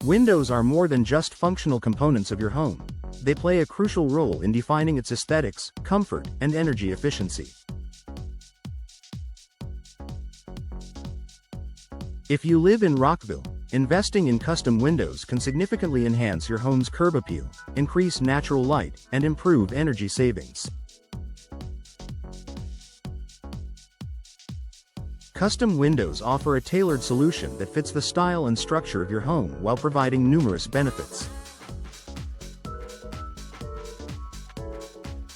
Windows are more than just functional components of your home. They play a crucial role in defining its aesthetics, comfort, and energy efficiency. If you live in Rockville, investing in custom windows can significantly enhance your home's curb appeal, increase natural light, and improve energy savings. Custom windows offer a tailored solution that fits the style and structure of your home while providing numerous benefits.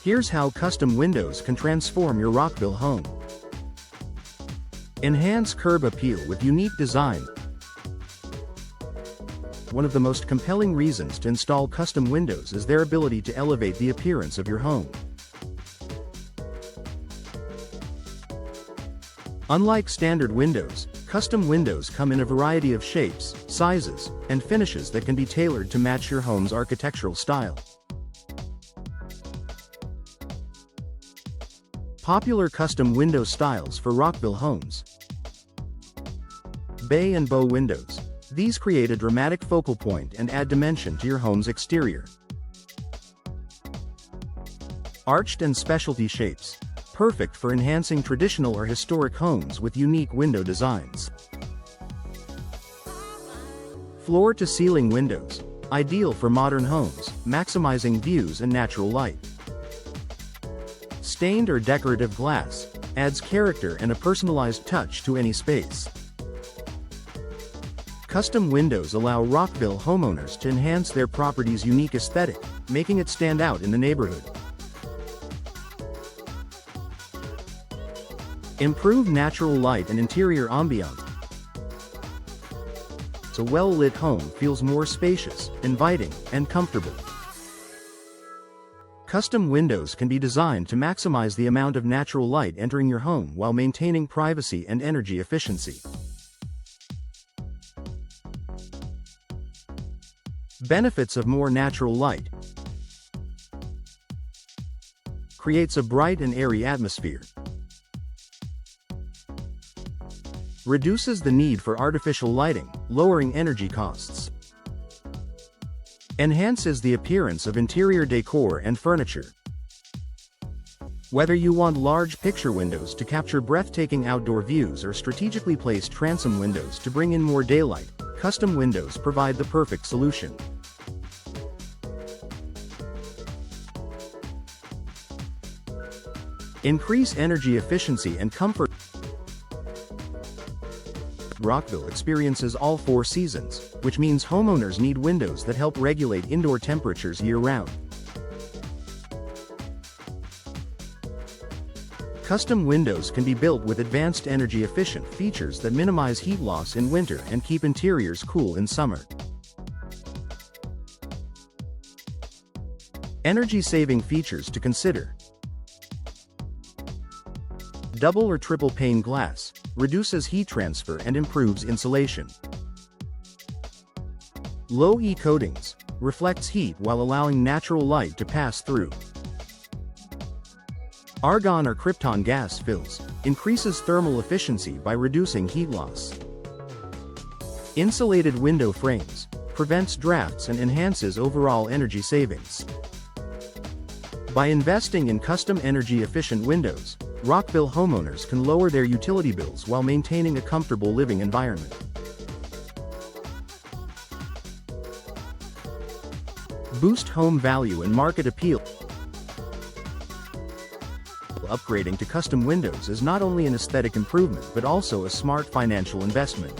Here's how custom windows can transform your Rockville home. Enhance curb appeal with unique design. One of the most compelling reasons to install custom windows is their ability to elevate the appearance of your home. Unlike standard windows, custom windows come in a variety of shapes, sizes, and finishes that can be tailored to match your home's architectural style. Popular custom window styles for Rockville homes. Bay and bow windows. These create a dramatic focal point and add dimension to your home's exterior. Arched and specialty shapes. Perfect for enhancing traditional or historic homes with unique window designs. Floor-to-ceiling windows. Ideal for modern homes, maximizing views and natural light. Stained or decorative glass. Adds character and a personalized touch to any space. Custom windows allow Rockville homeowners to enhance their property's unique aesthetic, making it stand out in the neighborhood. Improve natural light and interior ambiance. A well-lit home feels more spacious, inviting, and comfortable. Custom windows can be designed to maximize the amount of natural light entering your home while maintaining privacy and energy efficiency. Benefits of more natural light. Creates a bright and airy atmosphere. Reduces the need for artificial lighting, lowering energy costs. Enhances the appearance of interior decor and furniture. Whether you want large picture windows to capture breathtaking outdoor views or strategically placed transom windows to bring in more daylight, custom windows provide the perfect solution. Increase energy efficiency and comfort. Rockville experiences all 4 seasons, which means homeowners need windows that help regulate indoor temperatures year-round. Custom windows can be built with advanced energy-efficient features that minimize heat loss in winter and keep interiors cool in summer. Energy-saving features to consider. Double or triple pane glass. Reduces heat transfer and improves insulation. Low E coatings. Reflects heat while allowing natural light to pass through. Argon or krypton gas fills. Increases thermal efficiency by reducing heat loss. Insulated window frames. Prevents drafts and enhances overall energy savings. By investing in custom energy-efficient windows, Rockville homeowners can lower their utility bills while maintaining a comfortable living environment. Boost home value and market appeal. Upgrading to custom windows is not only an aesthetic improvement but also a smart financial investment.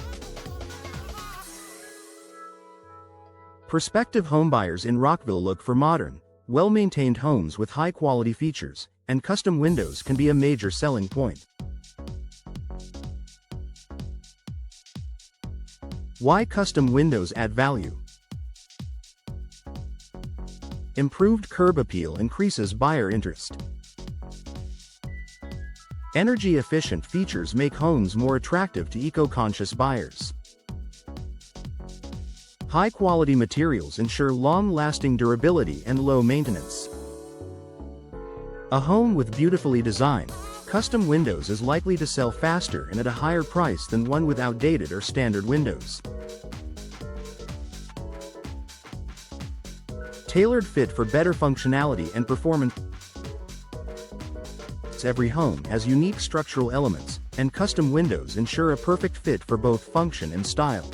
Prospective homebuyers in Rockville look for modern, well-maintained homes with high-quality features, and custom windows can be a major selling point. Why custom windows add value? Improved curb appeal increases buyer interest. Energy-efficient features make homes more attractive to eco-conscious buyers. High-quality materials ensure long-lasting durability and low maintenance. A home with beautifully designed, custom windows is likely to sell faster and at a higher price than one with outdated or standard windows. tailored fit for better functionality and performance. Every home has unique structural elements, and custom windows ensure a perfect fit for both function and style.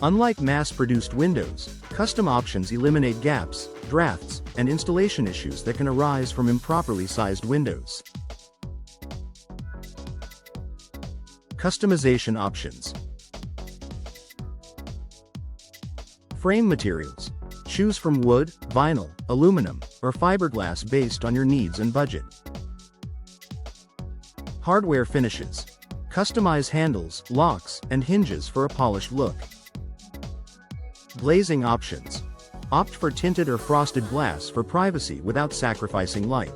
Unlike mass-produced windows, custom options eliminate gaps, drafts, and installation issues that can arise from improperly sized windows. Customization options. Frame materials. Choose from wood, vinyl, aluminum, or fiberglass based on your needs and budget. Hardware finishes. Customize handles, locks, and hinges for a polished look. Glazing options. Opt for tinted or frosted glass for privacy without sacrificing light.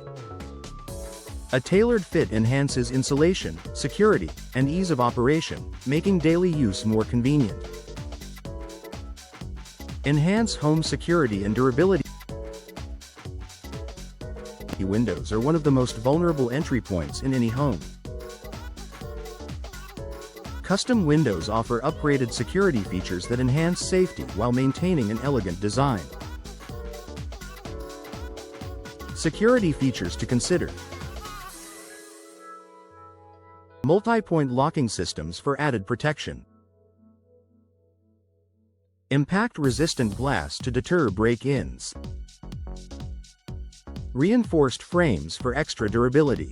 A tailored fit enhances insulation, security, and ease of operation, making daily use more convenient. Enhance home security and durability. Windows are one of the most vulnerable entry points in any home. Custom windows offer upgraded security features that enhance safety while maintaining an elegant design. Security features to consider. Multi-point locking systems for added protection. Impact-resistant glass to deter break-ins. Reinforced frames for extra durability.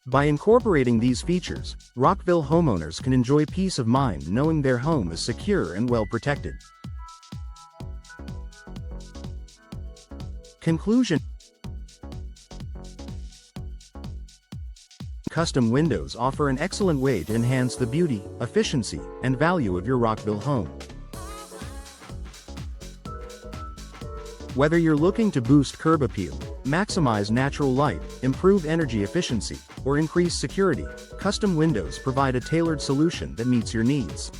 By incorporating these features, Rockville homeowners can enjoy peace of mind knowing their home is secure and well protected. Conclusion. Custom windows offer an excellent way to enhance the beauty, efficiency, and value of your Rockville home. Whether you're looking to boost curb appeal, maximize natural light, improve energy efficiency, or increase security, custom windows provide a tailored solution that meets your needs.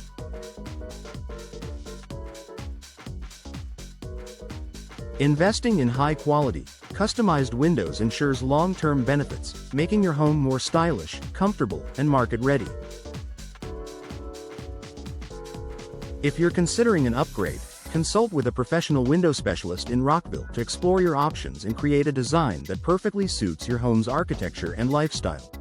Investing in high-quality, customized windows ensures long-term benefits, making your home more stylish, comfortable, and market-ready. If you're considering an upgrade, consult with a professional window specialist in Rockville to explore your options and create a design that perfectly suits your home's architecture and lifestyle.